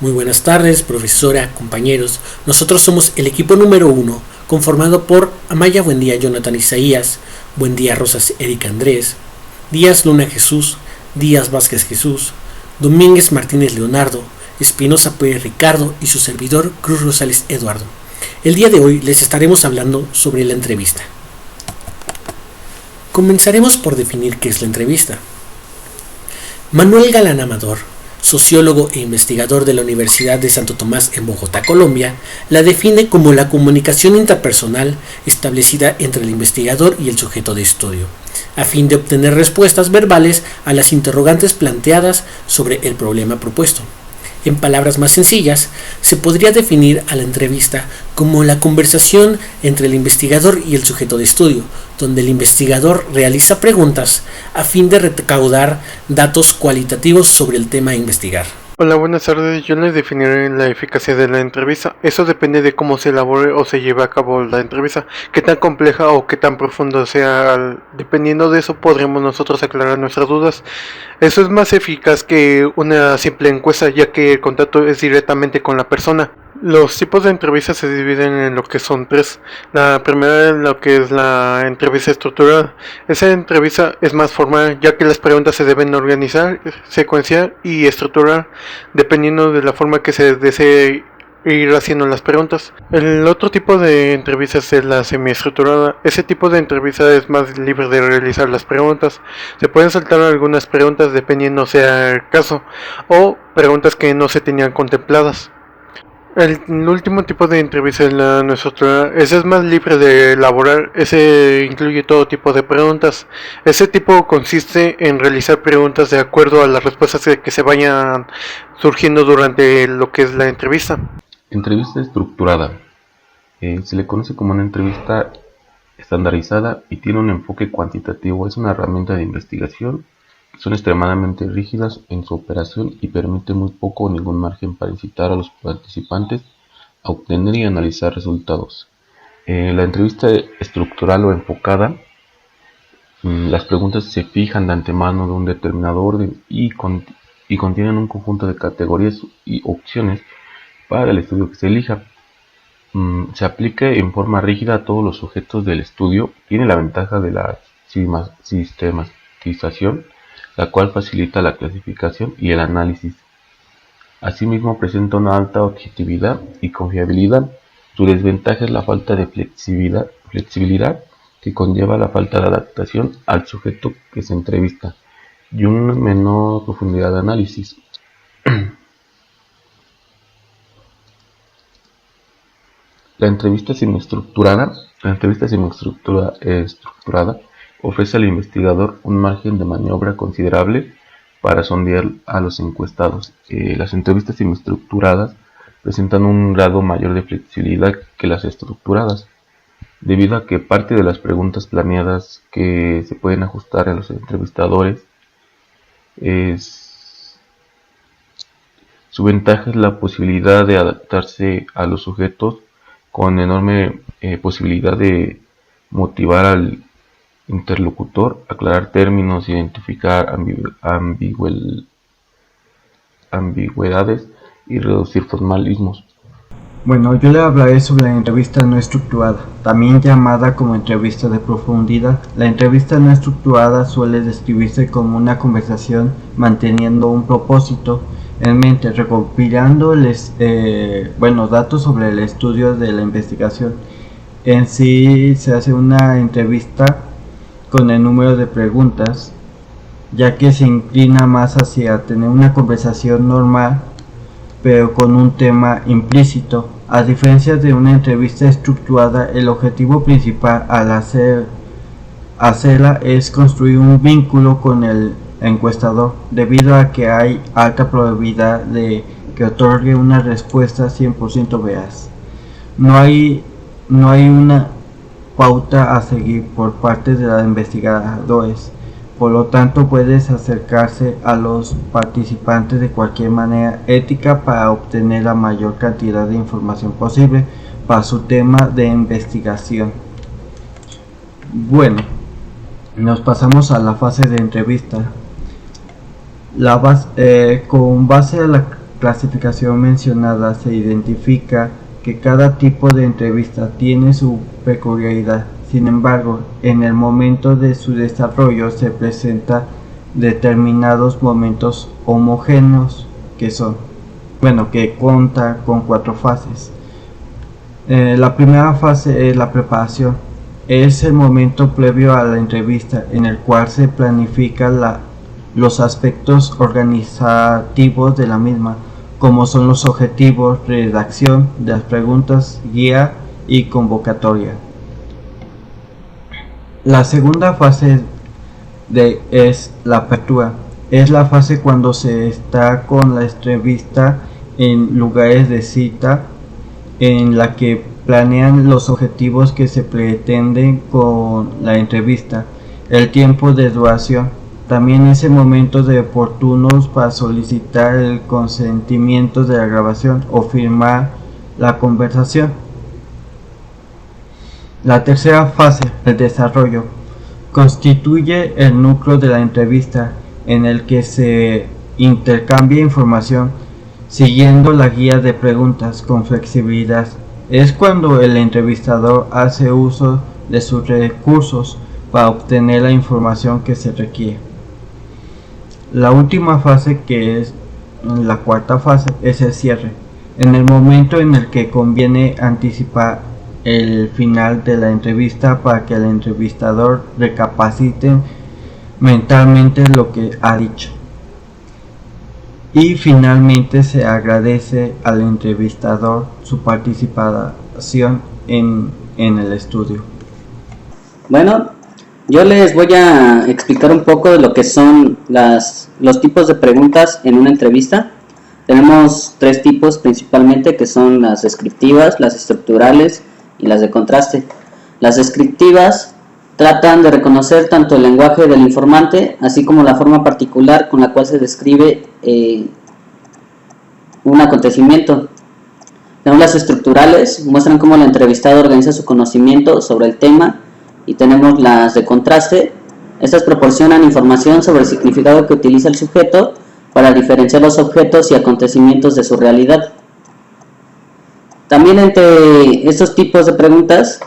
Muy buenas tardes, profesora, compañeros. Nosotros somos el equipo número 1, conformado por Amaya Buendía Jonathan Isaías, Buendía Rosas Erika Andrés, Díaz Luna Jesús, Díaz Vázquez Jesús, Domínguez Martínez Leonardo, Espinosa Pérez Ricardo y su servidor Cruz Rosales Eduardo. El día de hoy les estaremos hablando sobre la entrevista. Comenzaremos por definir qué es la entrevista. Manuel Galán Amador, sociólogo e investigador de la Universidad de Santo Tomás en Bogotá, Colombia, la define como la comunicación interpersonal establecida entre el investigador y el sujeto de estudio, a fin de obtener respuestas verbales a las interrogantes planteadas sobre el problema propuesto. En palabras más sencillas, se podría definir a la entrevista como la conversación entre el investigador y el sujeto de estudio, donde el investigador realiza preguntas a fin de recaudar datos cualitativos sobre el tema a investigar. Hola, buenas tardes. Yo les definiré la eficacia de la entrevista. Eso depende de cómo se elabore o se lleve a cabo la entrevista, qué tan compleja o qué tan profundo sea. Dependiendo de eso podremos nosotros aclarar nuestras dudas. Eso es más eficaz que una simple encuesta, ya que el contacto es directamente con la persona. Los tipos de entrevistas se dividen en lo que son tres. La primera es lo que es la entrevista estructurada. Esa entrevista es más formal, ya que las preguntas se deben organizar, secuenciar y estructurar dependiendo de la forma que se desee ir haciendo las preguntas. El otro tipo de entrevistas es la semiestructurada. Ese tipo de entrevista es más libre de realizar las preguntas. Se pueden saltar algunas preguntas dependiendo sea el caso, o preguntas que no se tenían contempladas. El último tipo de entrevista es la no estructurada. Ese es más libre de elaborar. Ese incluye todo tipo de preguntas. Ese tipo consiste en realizar preguntas de acuerdo a las respuestas que se vayan surgiendo durante lo que es la entrevista. Entrevista estructurada. Se le conoce como una entrevista estandarizada y tiene un enfoque cuantitativo. Es una herramienta de investigación. Son extremadamente rígidas en su operación y permite muy poco o ningún margen para incitar a los participantes a obtener y analizar resultados. La entrevista estructural o enfocada, las preguntas se fijan de antemano de un determinado orden y contienen un conjunto de categorías y opciones para el estudio que se elija. Se aplica en forma rígida a todos los sujetos del estudio. Tiene la ventaja de la sistematización, la cual facilita la clasificación y el análisis. Asimismo, presenta una alta objetividad y confiabilidad. Su desventaja es la falta de flexibilidad que conlleva la falta de adaptación al sujeto que se entrevista y una menor profundidad de análisis. La entrevista semiestructurada ofrece al investigador un margen de maniobra considerable para sondear a los encuestados. Las entrevistas semiestructuradas presentan un grado mayor de flexibilidad que las estructuradas, debido a que parte de las preguntas planeadas que se pueden ajustar a los entrevistadores su ventaja es la posibilidad de adaptarse a los sujetos con enorme posibilidad de motivar al interlocutor, aclarar términos, identificar ambigüedades y reducir formalismos. Bueno, yo le hablaré sobre la entrevista no estructurada, también llamada como entrevista de profundidad. La entrevista no estructurada suele describirse como una conversación manteniendo un propósito en mente, recopilando datos sobre el estudio de la investigación. En sí se hace una entrevista con el número de preguntas, ya que se inclina más hacia tener una conversación normal, pero con un tema implícito. A diferencia de una entrevista estructurada, el objetivo principal al hacerla es construir un vínculo con el encuestador, debido a que hay alta probabilidad de que otorgue una respuesta 100% veraz. No hay una pauta a seguir por parte de los investigadores, por lo tanto puedes acercarse a los participantes de cualquier manera ética para obtener la mayor cantidad de información posible para su tema de investigación. Bueno, nos pasamos a la fase de entrevista. Con base a clasificación mencionada se identifica que cada tipo de entrevista tiene su peculiaridad. Sin embargo, en el momento de su desarrollo se presentan determinados momentos homogéneos que cuenta con 4 fases. La primera fase es la preparación. Es el momento previo a la entrevista en el cual se planifican los aspectos organizativos de la misma, como son los objetivos, redacción de las preguntas, guía y convocatoria. La segunda fase es la apertura. Es la fase cuando se está con la entrevista en lugares de cita, en la que planean los objetivos que se pretenden con la entrevista, el tiempo de duración. También ese momento de oportunos para solicitar el consentimiento de la grabación o firmar la conversación. La tercera fase, el desarrollo, constituye el núcleo de la entrevista, en el que se intercambia información siguiendo la guía de preguntas con flexibilidad. Es cuando el entrevistador hace uso de sus recursos para obtener la información que se requiere. La última fase, que es la cuarta fase, es el cierre, en el momento en el que conviene anticipar el final de la entrevista para que el entrevistador recapacite mentalmente lo que ha dicho. Y finalmente se agradece al entrevistador su participación en el estudio. Bueno, yo les voy a explicar un poco de lo que son los tipos de preguntas en una entrevista. Tenemos 3 tipos principalmente, que son las descriptivas, las estructurales y las de contraste. Las descriptivas tratan de reconocer tanto el lenguaje del informante, así como la forma particular con la cual se describe un acontecimiento. Tenemos las estructurales, muestran cómo el entrevistado organiza su conocimiento sobre el tema, y tenemos las de contraste. Estas proporcionan información sobre el significado que utiliza el sujeto para diferenciar los objetos y acontecimientos de su realidad. También entre estos tipos de preguntas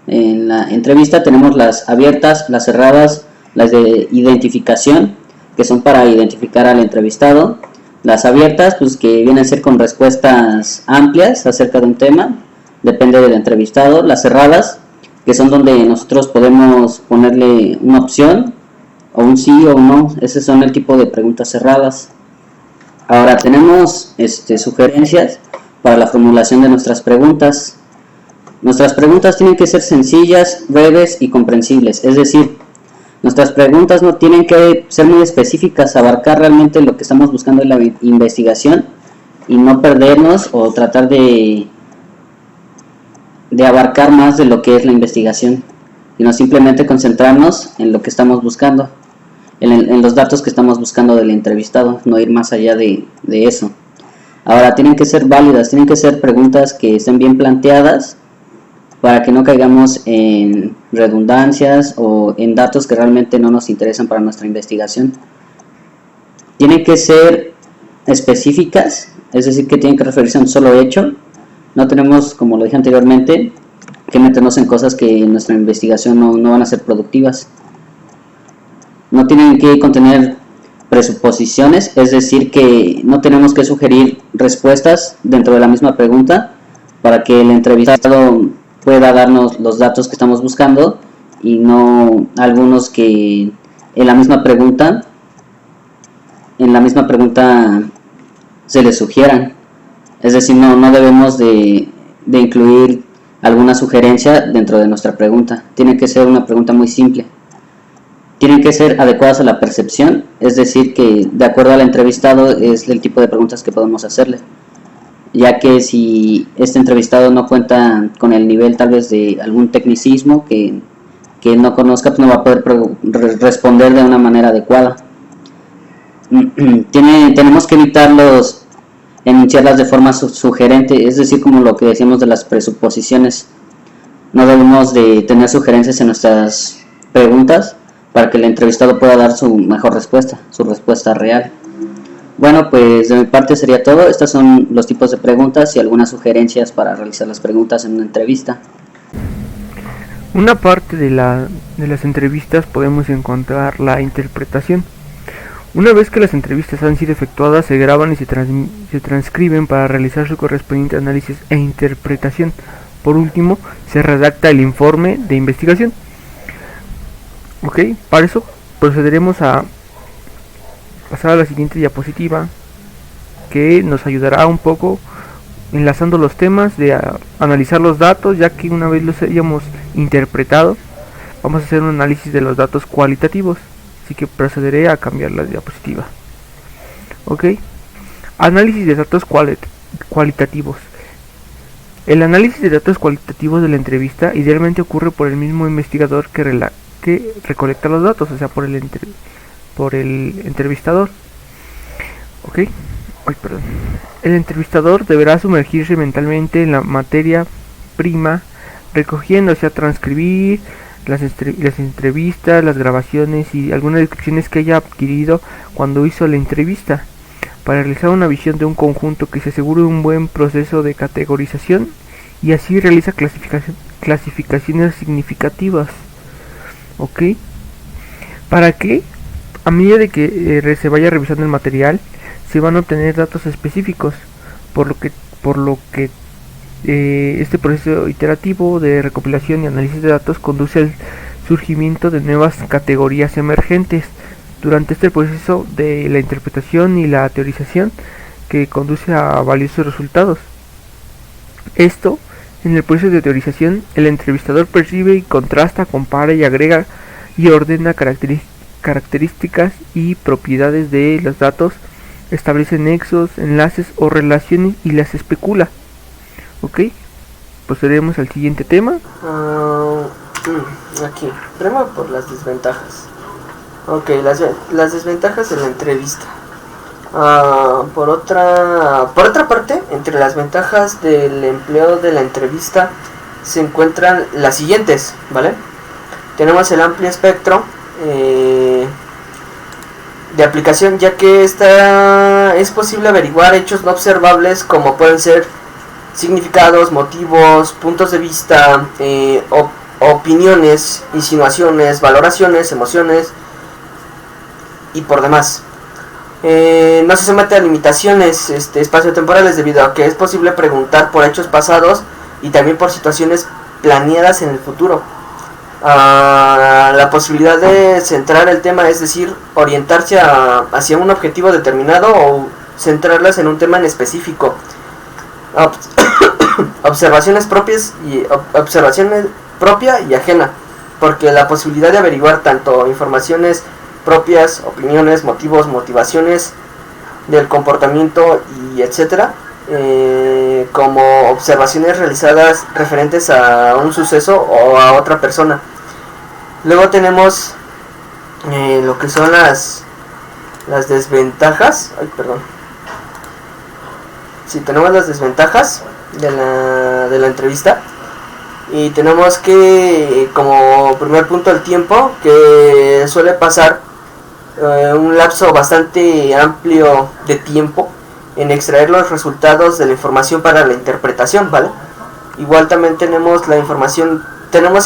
en la entrevista tenemos las abiertas, las cerradas, las de identificación, que son para identificar al entrevistado. Las abiertas, pues, que vienen a ser con respuestas amplias acerca de un tema, depende del entrevistado. Las cerradas, que son donde nosotros podemos ponerle una opción, o un sí o un no. Ese son el tipo de preguntas cerradas. Ahora tenemos sugerencias para la formulación de nuestras preguntas. Nuestras preguntas tienen que ser sencillas, breves y comprensibles, es decir, nuestras preguntas no tienen que ser muy específicas, abarcar realmente lo que estamos buscando en la investigación y no perdernos o tratar de abarcar más de lo que es la investigación, sino simplemente concentrarnos en lo que estamos buscando, en los datos que estamos buscando del entrevistado, no ir más allá de eso. Ahora, tienen que ser válidas, tienen que ser preguntas que estén bien planteadas para que no caigamos en redundancias o en datos que realmente no nos interesan para nuestra investigación. Tienen que ser específicas, es decir, que tienen que referirse a un solo hecho. No tenemos, como lo dije anteriormente, que meternos en cosas que en nuestra investigación no van a ser productivas. No tienen que contener presuposiciones, es decir, que no tenemos que sugerir respuestas dentro de la misma pregunta para que el entrevistado pueda darnos los datos que estamos buscando y no algunos que en la misma pregunta se les sugieran. Es decir, no debemos de incluir alguna sugerencia dentro de nuestra pregunta. Tiene que ser una pregunta muy simple. Tienen que ser adecuadas a la percepción, es decir, que de acuerdo al entrevistado es el tipo de preguntas que podemos hacerle, ya que si este entrevistado no cuenta con el nivel tal vez de algún tecnicismo que no conozca, pues no va a poder responder de una manera adecuada. Tenemos que evitarlos enunciarlas de forma sugerente, es decir, como lo que decíamos de las presuposiciones. No debemos de tener sugerencias en nuestras preguntas para que el entrevistado pueda dar su mejor respuesta, su respuesta real. Bueno, pues de mi parte sería todo. Estos son los tipos de preguntas y algunas sugerencias para realizar las preguntas en una entrevista. Una parte de las entrevistas podemos encontrar la interpretación. Una vez que las entrevistas han sido efectuadas, se graban y se transcriben para realizar su correspondiente análisis e interpretación. Por último, se redacta el informe de investigación. Ok, para eso procederemos a pasar a la siguiente diapositiva, que nos ayudará un poco enlazando los temas de analizar los datos, ya que una vez los hayamos interpretado, vamos a hacer un análisis de los datos cualitativos. Así que procederé a cambiar la diapositiva. Ok, análisis de datos cualitativos. El análisis de datos cualitativos de la entrevista idealmente ocurre por el mismo investigador que recolecta los datos, o sea, por el entrevistador. Ok, el entrevistador deberá sumergirse mentalmente en la materia prima, recogiendo, o sea, transcribir las entrevistas, las grabaciones y algunas descripciones que haya adquirido cuando hizo la entrevista, para realizar una visión de un conjunto que se asegure un buen proceso de categorización y así realiza clasificaciones significativas. Ok, ¿para qué? A medida de que se vaya revisando el material, se van a obtener datos específicos, por lo que este proceso iterativo de recopilación y análisis de datos conduce al surgimiento de nuevas categorías emergentes durante este proceso de la interpretación y la teorización, que conduce a valiosos resultados. Esto, en el proceso de teorización, el entrevistador percibe y contrasta, compara y agrega y ordena características y propiedades de los datos, establece nexos, enlaces o relaciones y las especula. Ok, procedemos al siguiente tema. Aquí, primero por las desventajas. Ok, las desventajas de la entrevista. Por otra parte, entre las ventajas del empleo de la entrevista se encuentran las siguientes, ¿vale? Tenemos el amplio espectro de aplicación, ya que es posible averiguar hechos no observables como pueden ser significados, motivos, puntos de vista, opiniones, insinuaciones, valoraciones, emociones y por demás. No se somete a limitaciones espaciotemporales, debido a que es posible preguntar por hechos pasados y también por situaciones planeadas en el futuro. La posibilidad de centrar el tema, es decir, orientarse hacia un objetivo determinado o centrarlas en un tema en específico. Observaciones propia y ajena, porque la posibilidad de averiguar tanto informaciones propias, opiniones, motivos, motivaciones del comportamiento y etcétera, como observaciones realizadas referentes a un suceso o a otra persona. Luego tenemos lo que son las desventajas. Sí, tenemos las desventajas de la entrevista. Y tenemos que, como primer punto, el tiempo, que suele pasar un lapso bastante amplio de tiempo en extraer los resultados de la información para la interpretación, ¿vale? Igual también tenemos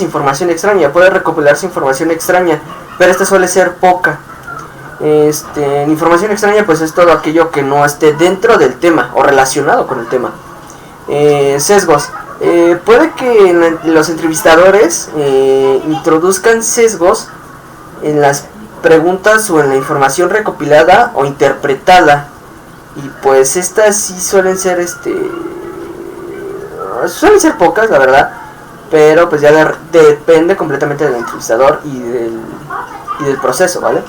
información extraña. Puede recopilarse información extraña, pero esta suele ser poca. Información extraña pues es todo aquello que no esté dentro del tema o relacionado con el tema. Sesgos. Puede que los entrevistadores introduzcan sesgos en las preguntas o en la información recopilada o interpretada, y pues estas sí suelen ser pocas, la verdad, pero pues ya depende completamente del entrevistador y del proceso, ¿vale?